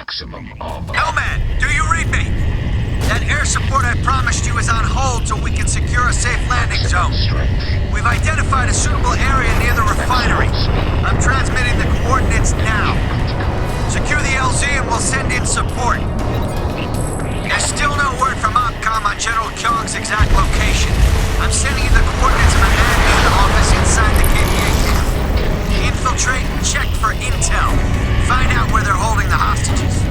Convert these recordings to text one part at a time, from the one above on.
Maximum armor. Hellman, do you read me? That air support I promised you is on hold till we can secure a safe landing zone. We've identified a suitable area near the refinery. I'm transmitting the coordinates now. Secure the LZ and we'll send in support. There's still no word from OPCOM on General Kyung's exact location. I'm sending you the coordinates of an admin office inside the KPA camp. Infiltrate and check for intel. Find out where they're holding the hostages.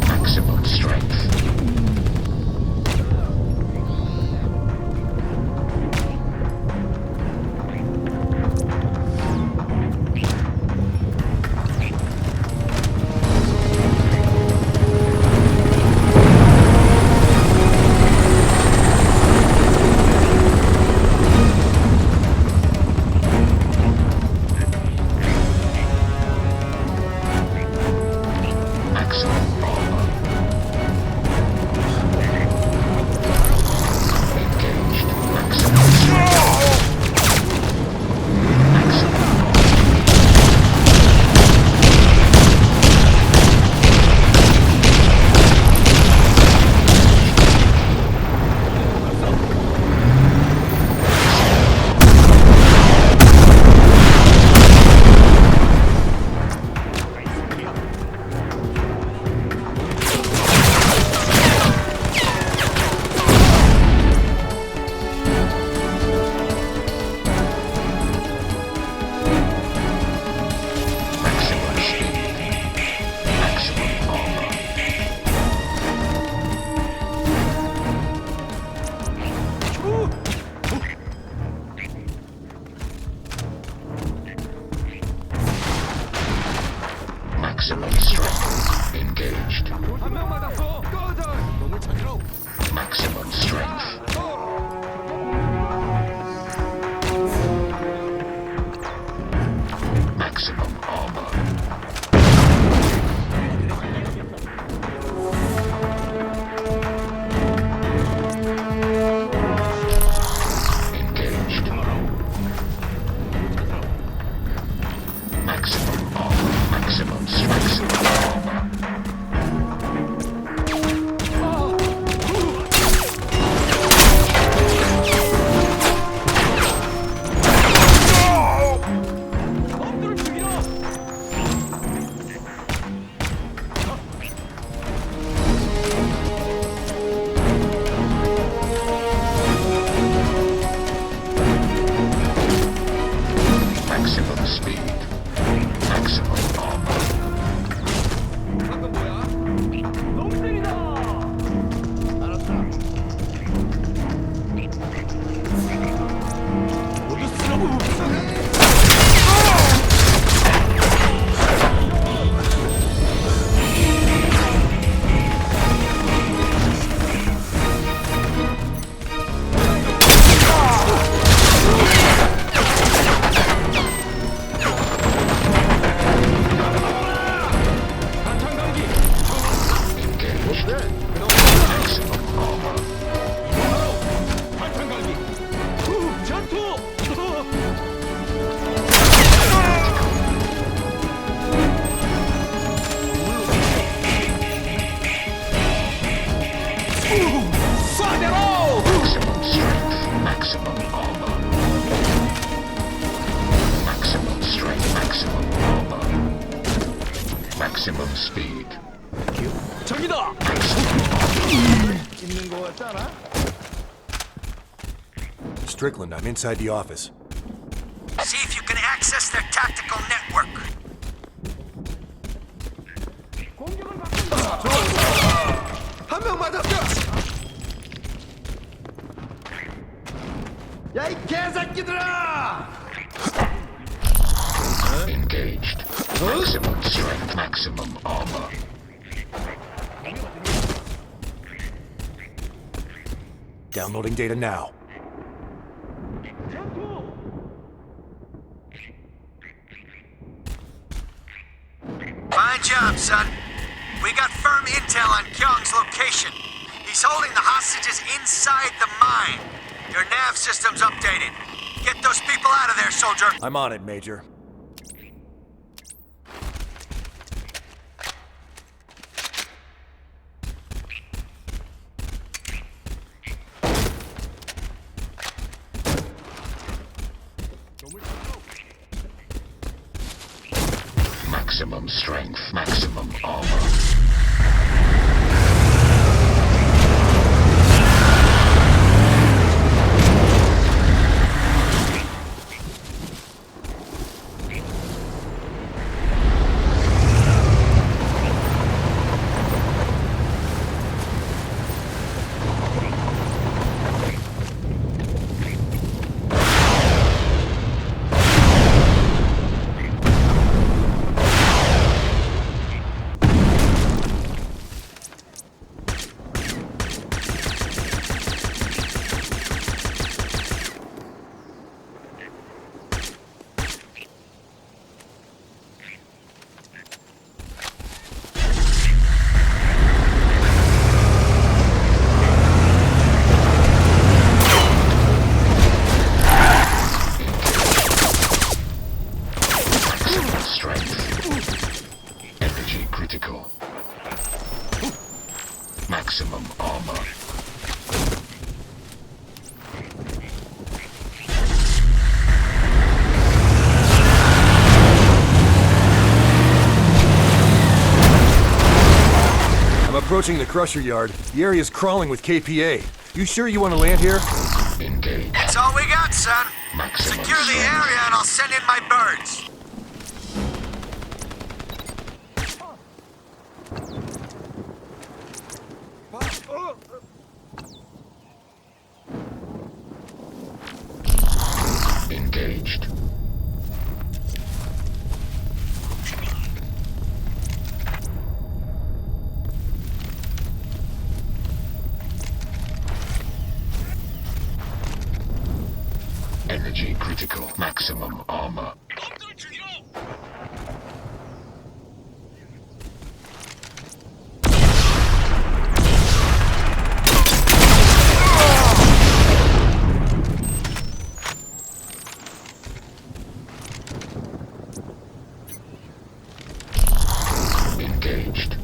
Maximum strength. Maximum strength engaged. Maximum strength. Maximum armor. Engaged. Maximum armor. Maximum strength. Armor. Maximum speed. Maximum armor. 방금 뭐야? 너무 때리다. 알았다. 모두 쓰라고. Maximum strength. Maximum armor. Maximum strength. Maximum armor. Maximum speed. 저기다. 있는 거 같지 않아? Strickland, I'm inside the office. See if you can access their tactical network. 한 명 맞았어. 야 이 개새끼들아! Engaged. Maximum strength. Maximum armor. Downloading data now. Fine job, son. We got firm intel on Kyung's location. He's holding the hostages inside the mine. Your nav system's updated. Get those people out of there, soldier. I'm on it, Major. Maximum strength, maximum armor. Energy critical. Maximum armor. I'm approaching the crusher yard. The area's crawling with KPA. You sure you want to land here? Engage. That's all we got, son. Maximum Secure the strength. area and I'll send in my birds. Engaged. Energy critical. Maximum armor. Engaged.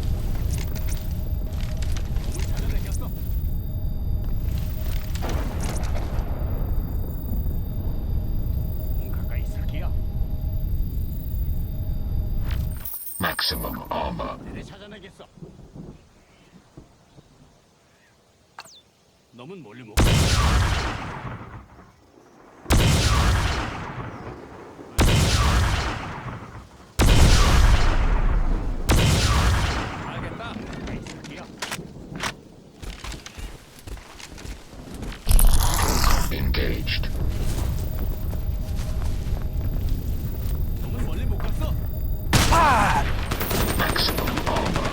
Maximum armor. 너무 멀리 못 알겠다. 있을게요. Engaged. 너무 멀리 못 갔어. Maximum armor.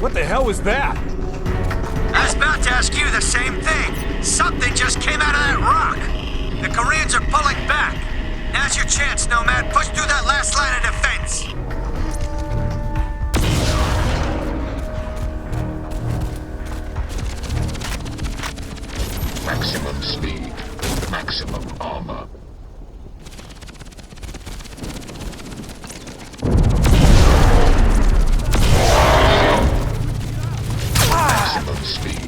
What the hell was that? I was about to ask you the same thing. Something just came out of that rock. The Koreans are pulling back. Now's your chance, Nomad. Push through that last line of defense. Maximum speed. Maximum armor. Maximum speed.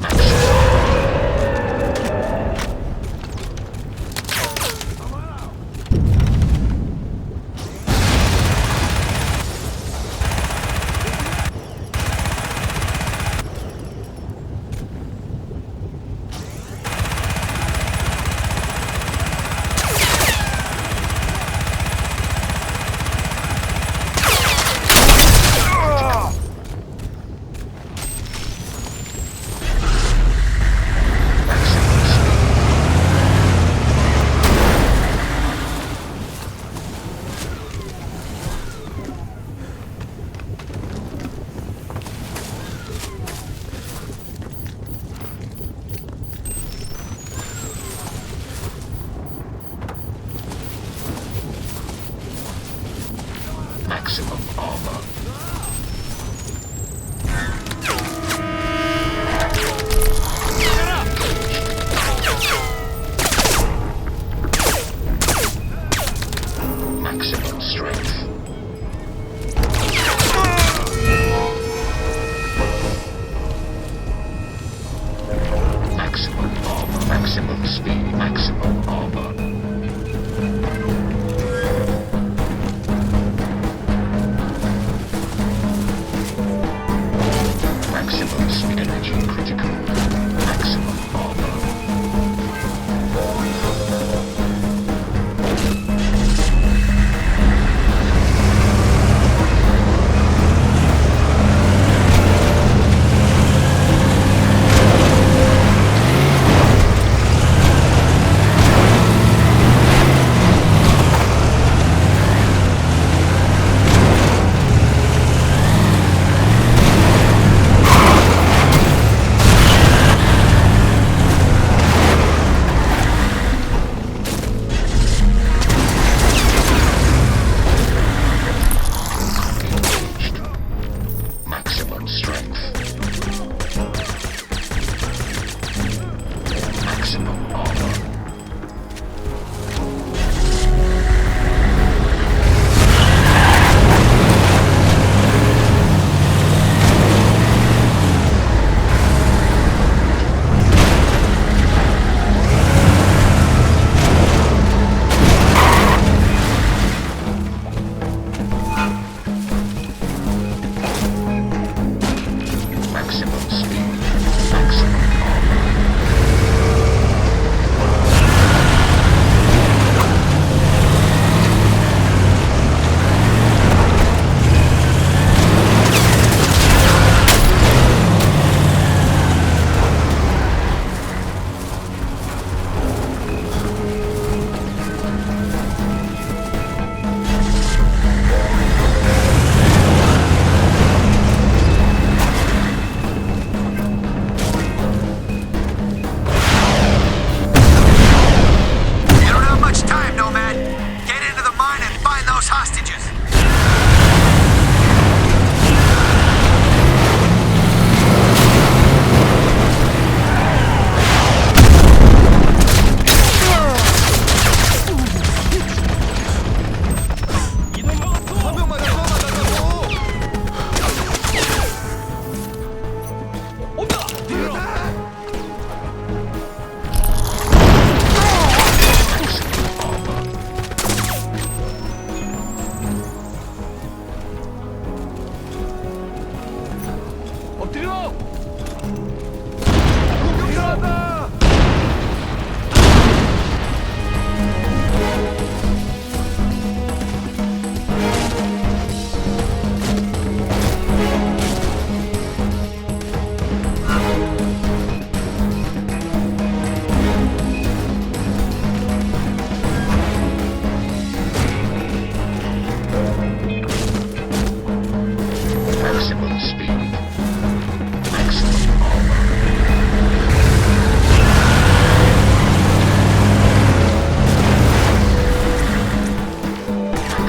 Maximum armor. Maximum strength. Maximum armor. Maximum speed. Maximum armor. Maximum speed. Energy critical. Maximum armor.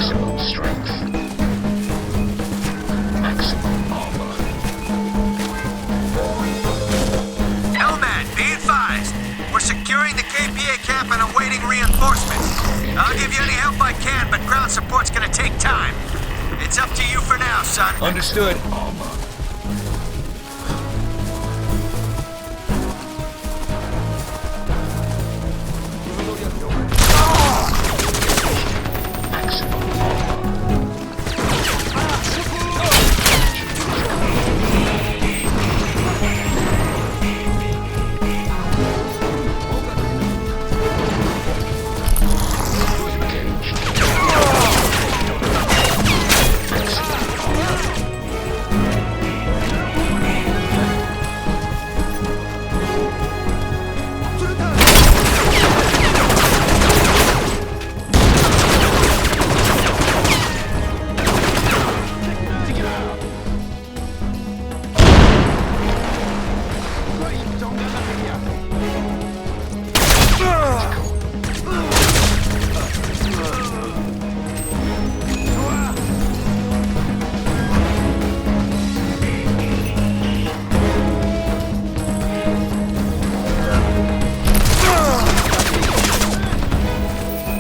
Maximum strength. Maximum armor. Hellman, be advised. We're securing the KPA camp and awaiting reinforcements. I'll give you any help I can, but ground support's gonna take time. It's up to you for now, son. Understood. Armor. Maximum armor. Engaged.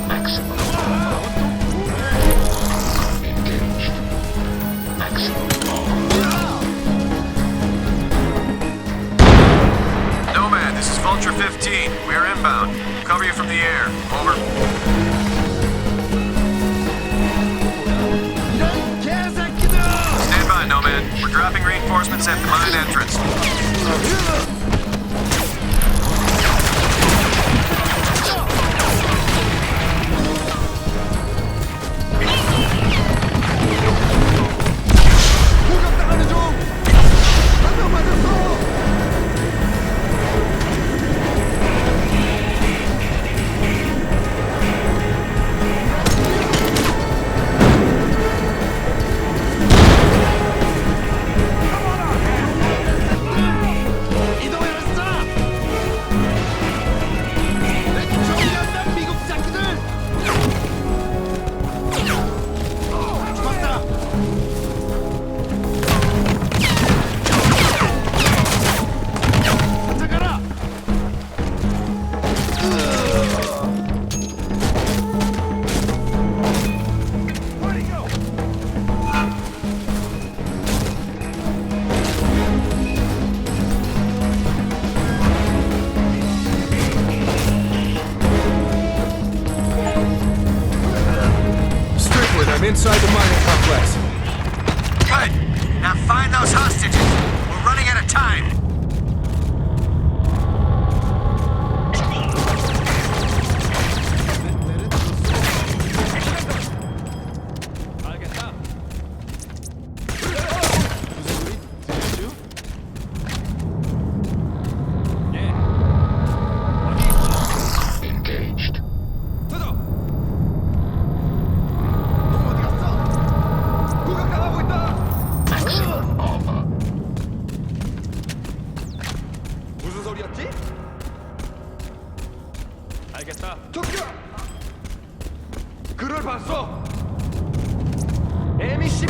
Maximum armor. Engaged. Maximum armor. Nomad, this is Vulture 15. We are inbound. Cover you from the air. Over. 이런 개새끼들! Stand by, Nomad. We're dropping reinforcements at the mine entrance. 공격당하는 중! 한 명 맞았어! 이동해라! 내 정리한다, 미국 새끼들! 죽었다! 잠깐아! Strickland, I'm inside the mining complex. Good. Now find those hostages. We're running out of time. 알겠다. 예. 어디 있어? Engaged. 터져. 너 어디 갔어? 공격당하고 있다! Maximum armor. 무슨 소리였지? 알겠다. 도쿄! 그를 봤어! M20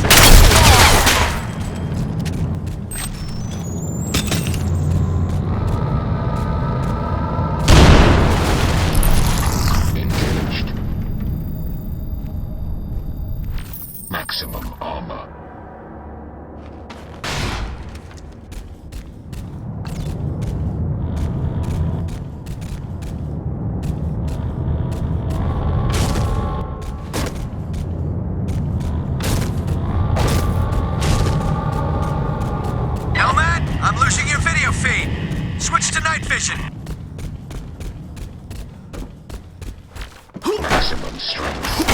Engaged. Maximum armor. Hellman, I'm losing your video feed. Switch to night vision. Maximum strength.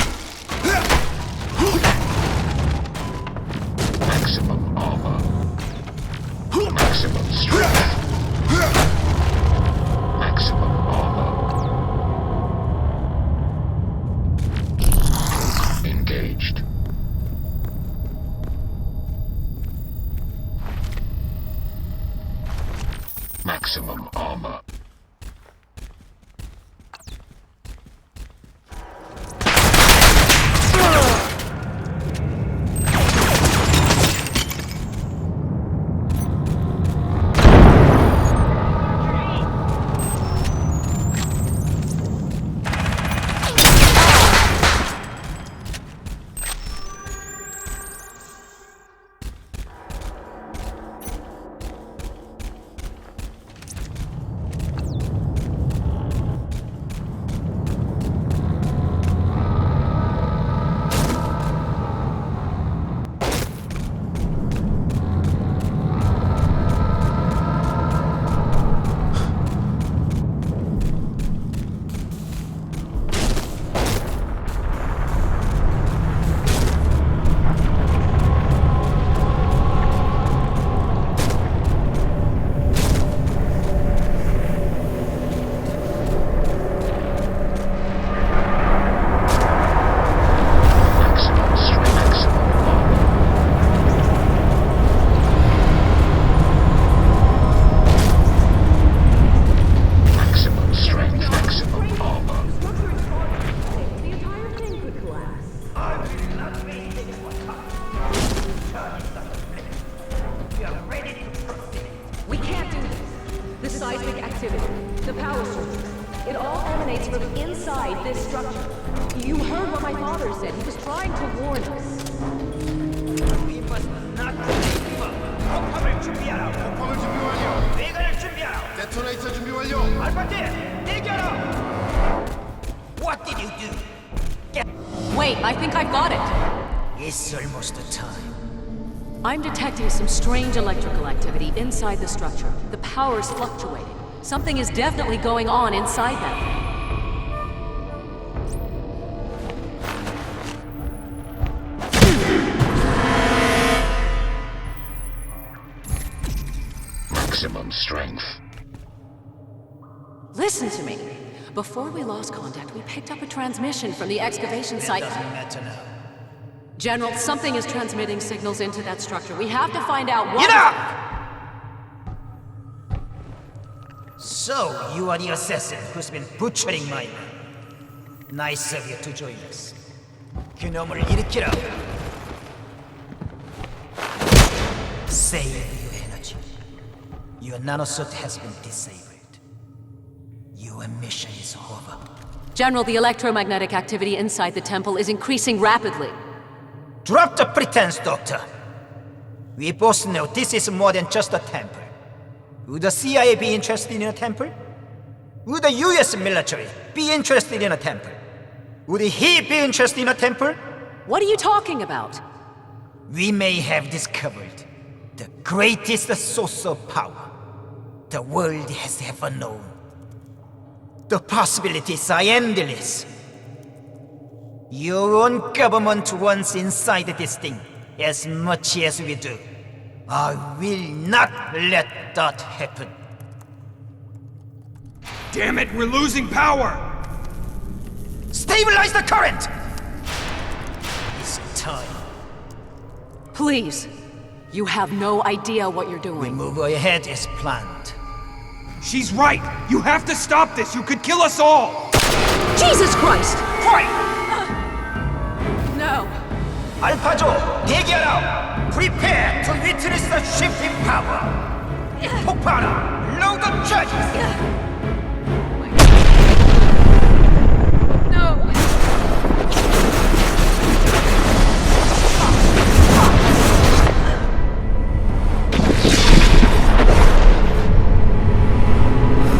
my father said. He was trying to warn us. We must not give up. 폭풍을 준비하라. 폭풍을 준비 완료. 레이더를 준비하라. 데토네이터 준비 완료. 알파팀, 대기하라. What did you do? Wait, I think I've got it. It's almost time. I'm detecting some strange electrical activity inside the structure. The power's fluctuating. Something is definitely going on inside that thing. Maximum strength. Listen to me. Before we lost contact, we picked up a transmission from the excavation site. Doesn't matter now. General, something is transmitting signals into that structure. We have to find out what... Enough! So, you are the assassin who's been butchering my men. Nice of you to join us. 그놈을 일으키라. Save your energy. Your nanosuit has been disabled. Your mission is over. General, the electromagnetic activity inside the temple is increasing rapidly. Drop the pretense, Doctor. We both know this is more than just a temple. Would the CIA be interested in a temple? Would the US military be interested in a temple? Would he be interested in a temple? What are you talking about? We may have discovered the greatest source of power the world has ever known. The possibilities are endless. Your own government wants inside this thing as much as we do. I will not let that happen. Damn it, we're losing power! Stabilize the current! It's time. Please. You have no idea what you're We doing. move ahead as planned. She's right! You have to stop this! You could kill us all! Jesus Christ! Quiet! No. 알파조, 대기하라! Prepare to witness the shift in power! 폭발하라! Load the charges! No.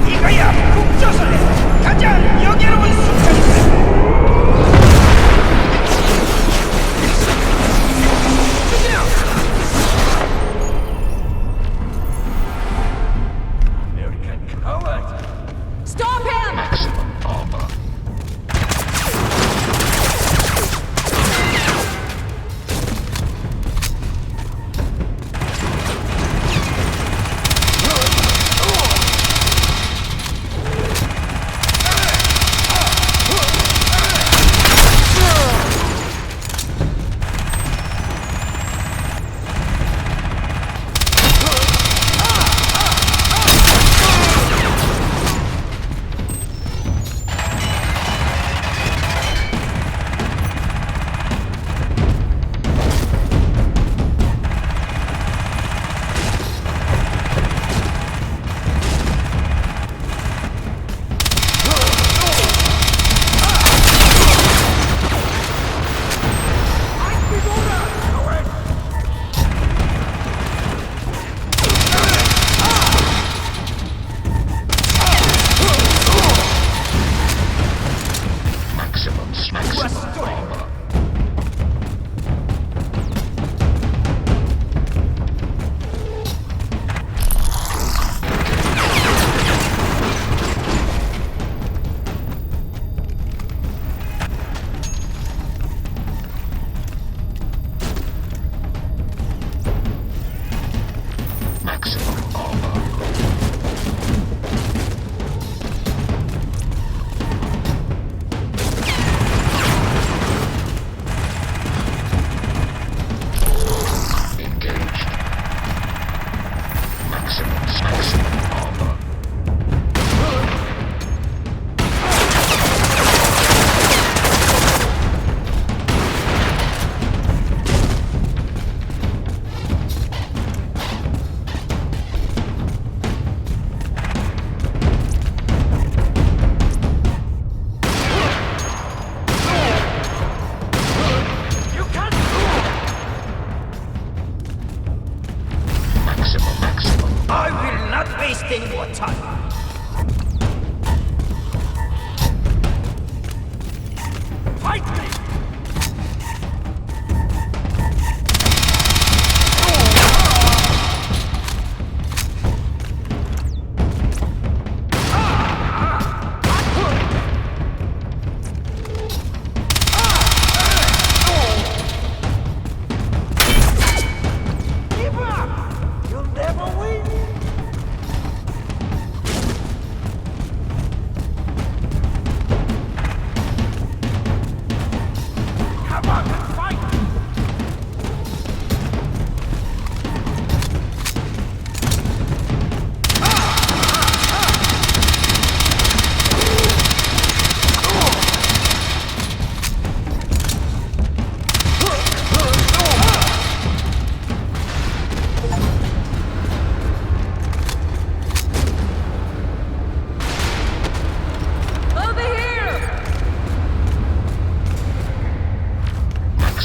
이거야 국조선의 가장 영예로운 순간이다! American coward.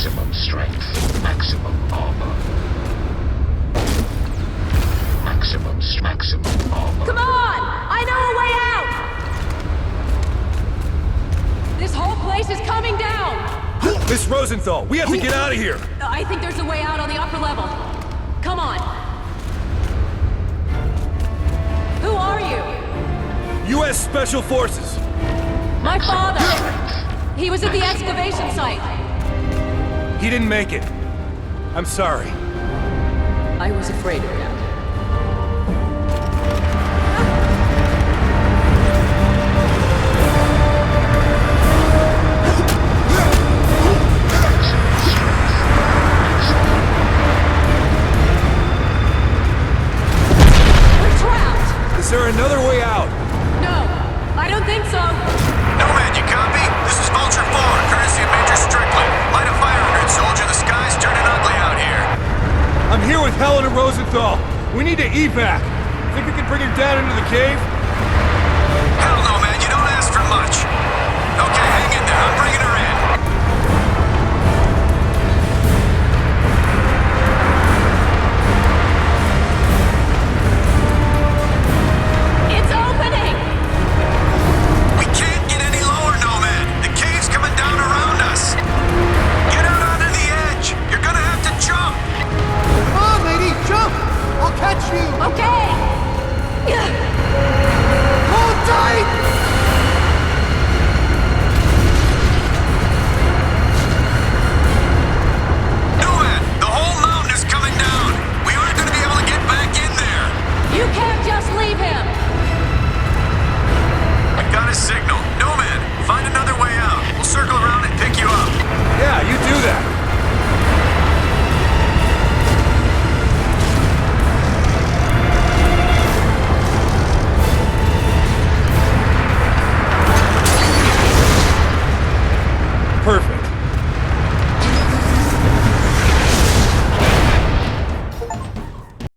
Maximum strength. Maximum armor. Maximum armor. Come on! I know a way out! This whole place is coming down! Miss Rosenthal, we have to get out of here! I think there's a way out on the upper level. Come on. Who are you? U.S. Special Forces. My father! He was at the excavation site. He didn't make it. I'm sorry. I was afraid of that. Is there another way out? No, I don't think so. Nomad, you copy? This is Vulture 4, courtesy of Major Strickland. Light a fire under it, soldier. The sky's turning ugly out here. I'm here with Helena Rosenthal. We need to evac. Think we can bring her down into the cave?